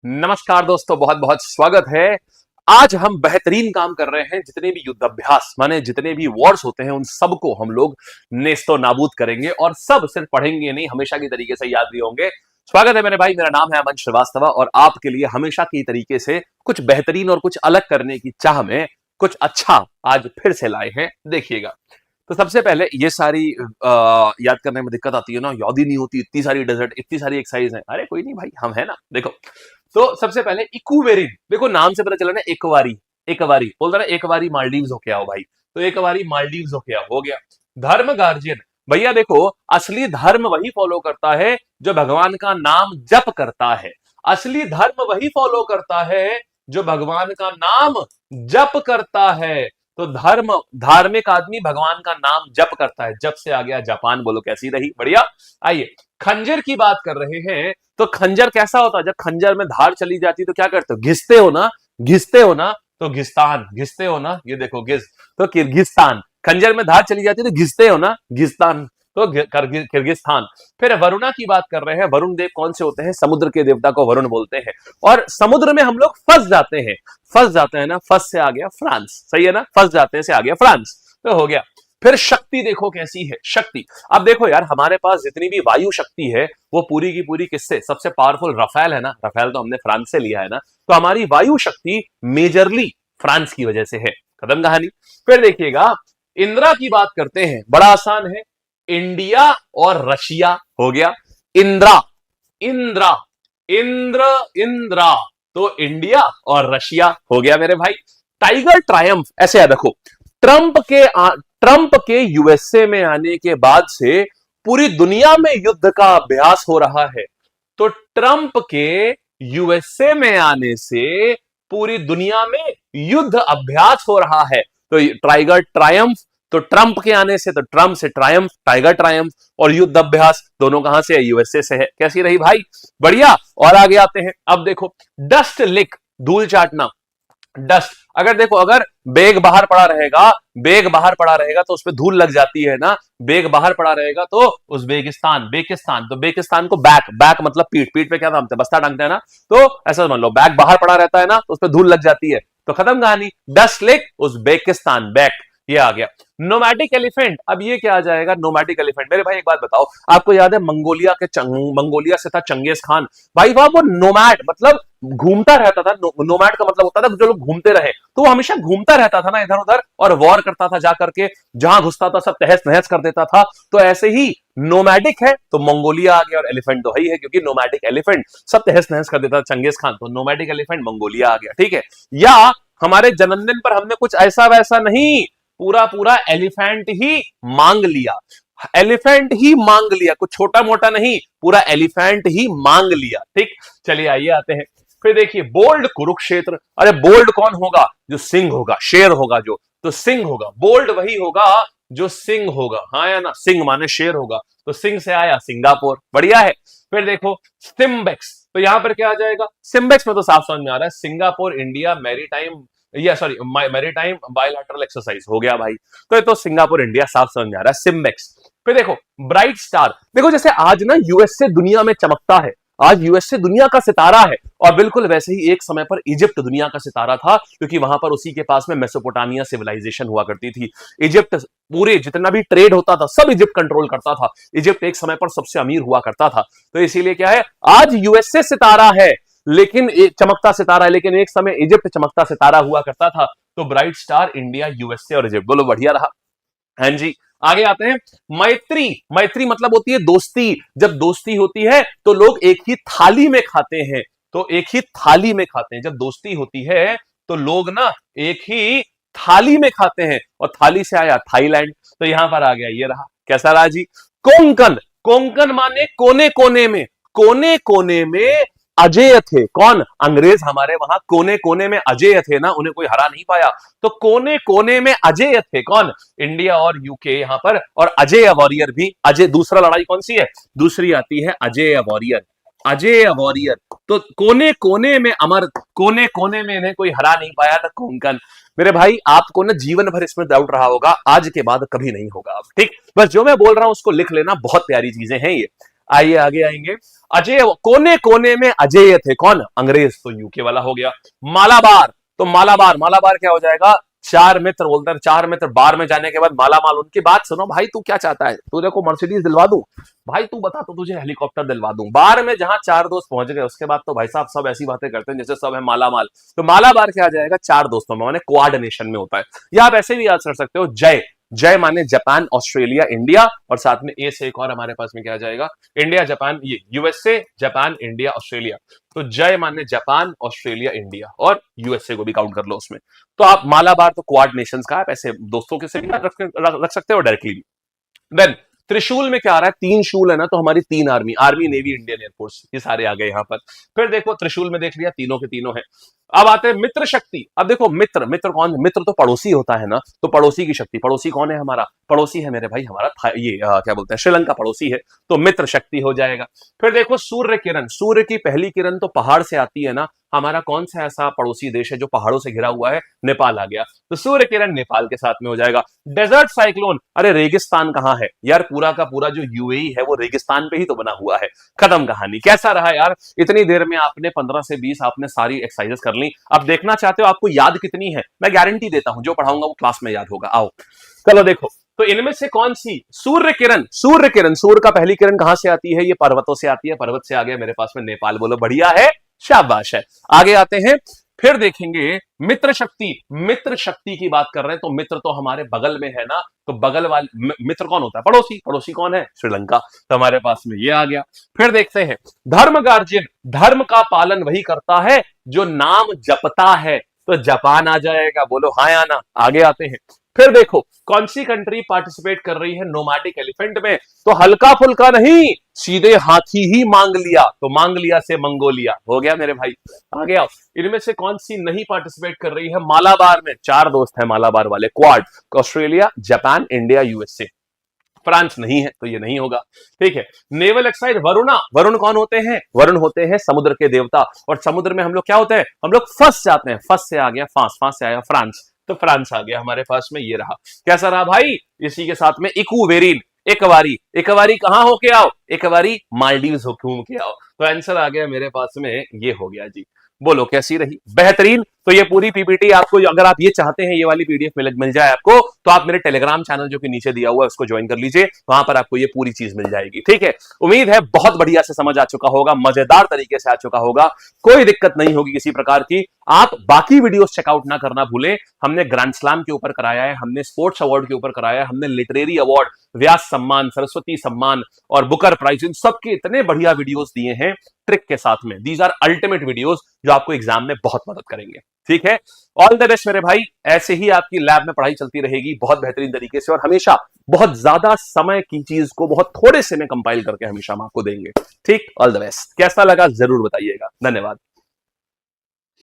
नमस्कार दोस्तों, बहुत बहुत स्वागत है। आज हम बेहतरीन काम कर रहे हैं। जितने भी युद्ध अभ्यास माने जितने भी वॉर्स होते हैं उन सबको हम लोग नेस्तो नाबूद करेंगे और सब सिर्फ पढ़ेंगे नहीं, हमेशा की तरीके से याद भी होंगे। स्वागत है मेरे भाई, मेरा नाम है अमन श्रीवास्तव और आपके लिए हमेशा की तरीके से कुछ बेहतरीन और कुछ अलग करने की चाह में कुछ अच्छा आज फिर से लाए हैं। देखिएगा, तो सबसे पहले ये सारी याद करने में दिक्कत आती है ना, याद ही नहीं होती, इतनी सारी डेजर्ट, इतनी सारी एक्सरसाइज है। अरे कोई नहीं भाई, हम है ना। देखो, तो सबसे पहले इक्वेरिन, देखो नाम से पता चला ना, एक बारी बोलता ना, एक बारी मालदीव्स होके आओ भाई, तो एक बारी मालदीव्स होके आओ, हो गया। धर्म गार्जियन, भैया देखो, असली धर्म वही फॉलो करता है जो भगवान का नाम जप करता है। असली धर्म वही फॉलो करता है जो भगवान का नाम जप करता है। तो धार्मिक आदमी भगवान का नाम जप करता है। जप से आ गया जापान, बोलो कैसी रही, बढ़िया। आइए, खंजर की बात कर रहे हैं, तो खंजर कैसा होता है? जब खंजर में धार चली जाती तो क्या करते हो? घिसते हो ना, घिसते हो ना, तो घिस्तान, घिसते हो ना, ये देखो घिस, तो किर्गिस्तान। खंजर में धार चली जाती तो घिसते हो ना, घिस्तान, तो किर्गिस्तान। फिर वरुणा की बात कर रहे हैं। वरुण देव कौन से होते हैं? समुद्र के देवता को वरुण बोलते हैं। और समुद्र में हम लोग फंस जाते हैं, फंस जाते हैं ना, फंस से आ गया फ्रांस, सही है ना, फंस जाते हैं से आ गया फ्रांस, तो हो गया। फिर शक्ति देखो कैसी है, शक्ति। अब देखो यार, हमारे पास जितनी भी वायु शक्ति है वो पूरी की पूरी किससे? सबसे पावरफुल रफेल है ना, रफेल तो हमने फ्रांस से लिया है ना, तो हमारी वायु शक्ति मेजरली फ्रांस की वजह से है। खत्म कहानी। फिर देखिएगा, इंदिरा की बात करते हैं, बड़ा आसान है, इंडिया और रशिया, हो गया। इंदिरा, इंद्रा, इंद्र, इंद्रा, तो इंडिया और रशिया, हो गया मेरे भाई। टाइगर ट्रायम्फ, ऐसे याद रखो, ट्रंप के यूएसए में आने के बाद से पूरी दुनिया में युद्ध का अभ्यास हो रहा है। तो ट्रंप के यूएसए में आने से पूरी दुनिया में युद्ध अभ्यास हो रहा है। तो टाइगर ट्रायम्फ, तो ट्रंप के आने से, तो ट्रंप से ट्रायम्फ, टाइगर ट्रायम्फ, और युद्ध अभ्यास दोनों कहां से है? यूएसए से है। कैसी रही भाई? बढ़िया। और आगे आते हैं, अब देखो, डस्ट लिक, धूल चाटना, डस्ट। अगर देखो, अगर बेग बाहर पड़ा रहेगा, बेग बाहर पड़ा रहेगा तो उस पर धूल लग जाती है ना, बेग बाहर पड़ा रहेगा तो उज्बेकिस्तान, बेकिस्तान, तो बेकिस्तान को बैक, बैक मतलब पीठ, पीठ पे क्या नाम है? बस्ता टांगते हैं ना, तो ऐसा मान लो बैग बाहर पड़ा रहता है ना, तो उस पर धूल लग जाती है, तो खत्म कहानी। डस्ट लेक उज्बेकिस्तान, बैक, ये आ गया। नोमैटिक एलिफेंट, अब ये क्या आ जाएगा? Nomadic elephant. मेरे भाई एक बात बताओ, आपको याद है मंगोलिया से था चंगेज खान, भाई वहां वो नोमैड मतलब घूमता रहता था। नोमैड का मतलब होता था जो लोग घूमते रहे, तो वो हमेशा घूमता रहता था ना इधर उधर, और वॉर करता था, जाकर के जहां घुसता था सब तहस नहस कर देता था। तो ऐसे ही नोमैडिक है तो मंगोलिया आ गया, और एलिफेंट तो ही है क्योंकि नोमैडिक एलिफेंट सब तहस नहस कर देता था चंगेज खान, तो नोमैडिक एलिफेंट मंगोलिया आ गया, ठीक है। या हमारे जन्मदिन पर हमने कुछ ऐसा वैसा नहीं, पूरा पूरा एलिफेंट ही मांग लिया, एलिफेंट ही मांग लिया, कुछ छोटा मोटा नहीं, पूरा एलिफेंट ही मांग लिया, ठीक। चलिए आइए आते हैं, फिर देखिए बोल्ड कुरुक्षेत्र। अरे बोल्ड कौन होगा? जो सिंह होगा, शेर होगा जो, तो सिंह होगा, बोल्ड वही होगा जो सिंह होगा, हाँ या ना, सिंह माने शेर होगा, तो सिंह से आया सिंगापुर, बढ़िया है। फिर देखो सिम्बेक्स, तो यहां पर क्या आ जाएगा? सिम्बेक्स में तो साफ समझ में आ रहा है, सिंगापुर इंडिया मैरीटाइम, या सॉरी मैरीटाइम बायलैटरल एक्सरसाइज, हो गया भाई। तो ये तो सिंगापुर इंडिया साफ समझ में आ रहा है, सिम्बेक्स। फिर देखो ब्राइट स्टार, देखो जैसे आज ना यूएसए दुनिया में चमकता है, आज यूएसए दुनिया का सितारा है, और बिल्कुल वैसे ही एक समय पर इजिप्ट दुनिया का सितारा था, क्योंकि वहां पर उसी के पास में मेसोपोटामिया सिविलाइजेशन हुआ करती थी। इजिप्ट, पूरे जितना भी ट्रेड होता था सब इजिप्ट कंट्रोल करता था, इजिप्ट एक समय पर सबसे अमीर हुआ करता था। तो इसीलिए क्या है, आज यूएसए सितारा है, लेकिन चमकता सितारा है, लेकिन एक समय इजिप्ट चमकता सितारा हुआ करता था। तो ब्राइट स्टार इंडिया, यूएसए और इजिप्ट, बोलो बढ़िया रहा। हाँ जी, आगे आते हैं, मैत्री। मैत्री मतलब होती है दोस्ती, जब दोस्ती होती है तो लोग एक ही थाली में खाते हैं, तो एक ही थाली में खाते हैं, जब दोस्ती होती है तो लोग ना एक ही थाली में खाते हैं, और थाली से आया थाईलैंड, तो यहां पर आ गया, ये रहा। कैसा रहा जी? कोंकण, कोंकण माने कोने कोने में, कोने कोने में अजेय थे, कौन? अंग्रेज हमारे वहां कोने कोने में अजेय थे ना, उन्हें कोई हरा नहीं पाया, तो कोने कोने में अजेय थे, कौन? इंडिया और यूके यहां पर। और अजेय वॉरियर भी, अजय, दूसरा लड़ाई कौन सी है? दूसरी आती है अजेय वॉरियर, अजेय वॉरियर। तो कोने कोने में अमर, कोने कोने में इन्हें कोई हरा नहीं पाया था, कोंकण। मेरे भाई आपको ना जीवन भर इसमें डाउट रहा होगा, आज के बाद कभी नहीं होगा अब, ठीक। बस जो मैं बोल रहा हूं उसको लिख लेना, बहुत प्यारी चीजें हैं ये। आइए आगे आएंगे। अजय, कोने कोने में अजय थे, कौन? अंग्रेज, तो यूके वाला हो गया। मालाबार, तो मालाबार, मालाबार क्या हो जाएगा? चार मित्र बोलते हैं, चार मित्र बार में जाने के बाद माला माल। उनकी बात सुनो भाई, तू क्या चाहता है? तुझे को मर्सिडीज दिलवा दूं भाई? तू बता, तो तुझे हेलीकॉप्टर दिलवा दूं। बार में जहां चार दोस्त पहुंच गए, उसके बाद तो भाई साहब सब ऐसी बातें करते हैं जैसे सब है माला माल। तो माला बार क्या आ जाएगा? चार दोस्तों में, माने कोऑर्डिनेशन में होता है। या आप ऐसे भी याद कर सकते हो, जय, जय माने जापान, ऑस्ट्रेलिया, इंडिया, और साथ में ए से एक और हमारे पास में क्या आ जाएगा? इंडिया, जापान, ये यूएसए, जापान, इंडिया, ऑस्ट्रेलिया। तो जय माने जापान, ऑस्ट्रेलिया, इंडिया, और यूएसए को भी काउंट कर लो उसमें। तो आप मालाबार तो क्वाड नेशंस का, आप ऐसे दोस्तों के से भी रख सकते हो डायरेक्टली भी। देन त्रिशूल में क्या आ रहा है? तीन शूल है ना, तो हमारी तीन army, army, navy, Indian air force, ये सारे आ गए यहां पर। फिर देखो त्रिशूल में देख लिया, तीनों के तीनों है। अब आते हैं मित्र शक्ति। अब देखो मित्र, मित्र कौन? मित्र तो पड़ोसी होता है ना, तो पड़ोसी की शक्ति। पड़ोसी कौन है हमारा? पड़ोसी है मेरे भाई हमारा ये क्या बोलते हैं, श्रीलंका पड़ोसी है, तो मित्र शक्ति हो जाएगा। फिर देखो सूर्य किरण, सूर्य की पहली किरण तो पहाड़ से आती है ना, हमारा कौन सा ऐसा पड़ोसी देश है जो पहाड़ों से घिरा हुआ है? नेपाल आ गया, तो सूर्य किरण नेपाल के साथ में हो जाएगा। डेजर्ट साइक्लोन, अरे रेगिस्तान कहां है यार? पूरा का पूरा जो यूएई है वो रेगिस्तान पे ही तो बना हुआ है। खत्म कहानी। कैसा रहा यार? इतनी देर में आपने 15 से 20 आपने सारी एक्सरसाइजेस कर ली। अब देखना चाहते हो आपको याद कितनी है? मैं गारंटी देता हूं जो पढ़ाऊंगा वो क्लास में याद होगा। आओ चलो देखो, तो इनमें से कौन सी? सूर्य किरण, सूर्य किरण, सूर्य का पहली किरण कहां से आती है? ये पर्वतों से आती है। पर्वत से आ गया मेरे पास में नेपाल, बोलो बढ़िया है, शाबाश है। आगे आते हैं, फिर देखेंगे मित्र शक्ति। मित्र शक्ति की बात कर रहे हैं, तो मित्र तो हमारे बगल में है ना, तो बगल वाले मित्र कौन होता है? पड़ोसी। पड़ोसी कौन है? श्रीलंका, तो हमारे पास में ये आ गया। फिर देखते हैं धर्म गार्जियन, धर्म का पालन वही करता है जो नाम जपता है, तो जापान आ जाएगा, बोलो हाँ या ना। आगे आते हैं, फिर देखो कौन सी कंट्री पार्टिसिपेट कर रही है नोमैडिक एलिफेंट में, तो हल्का फुल्का नहीं, सीधे हाथी ही मांग लिया, तो मांग लिया से मंगोलिया हो गया मेरे भाई। आगे आओ, इनमें से कौन सी नहीं पार्टिसिपेट कर रही है मालाबार में? चार दोस्त हैं मालाबार वाले, quad, Australia, Japan, India, USA. France नहीं है, तो ये नहीं होगा। ठीक है, नेवल एक्साइड वरुणा, वरुण कौन होते हैं? वरुण होते हैं समुद्र के देवता, और समुद्र में हम लोग क्या होते हैं? हम लोग फंस जाते हैं। फंस से आ गया फांस, फांस से आया फ्रांस, तो फ्रांस आ गया हमारे पास में। ये रहा, कैसा रहा भाई? इसी के साथ में इक्वेरिन, एक बारी कहां होके आओ? एक बारी मालदीव्स घूम के आओ। तो आंसर आ गया मेरे पास में, ये हो गया जी। बोलो कैसी रही? बेहतरीन। तो ये पूरी पीपीटी आपको, अगर आप ये चाहते हैं ये वाली पीडीएफ मिल जाए आपको, तो आप मेरे टेलीग्राम चैनल जो कि नीचे दिया हुआ है उसको ज्वाइन कर लीजिए, वहां पर आपको ये पूरी चीज मिल जाएगी। ठीक है, उम्मीद है बहुत बढ़िया से समझ आ चुका होगा, मजेदार तरीके से आ चुका होगा, कोई दिक्कत नहीं होगी किसी प्रकार की। आप बाकी वीडियोस चेकआउट ना करना भूलें। हमने ग्रैंड स्लैम के ऊपर कराया है, हमने स्पोर्ट्स अवार्ड के ऊपर कराया है, हमने लिटरेरी अवार्ड, व्यास सम्मान, सरस्वती सम्मान और बुकर प्राइज, इन सबके इतने बढ़िया वीडियोस दिए हैं ट्रिक के साथ में। दीज आर अल्टीमेट वीडियोस जो आपको एग्जाम में बहुत मदद करेंगे। ठीक है, ऑल द बेस्ट मेरे भाई। ऐसे ही आपकी लैब में पढ़ाई चलती रहेगी बहुत बेहतरीन तरीके से, और हमेशा बहुत ज्यादा समय की चीज को बहुत थोड़े से में कंपाइल करके हमेशा हम आपको देंगे। ठीक, ऑल द बेस्ट। कैसा लगा जरूर बताइएगा। धन्यवाद।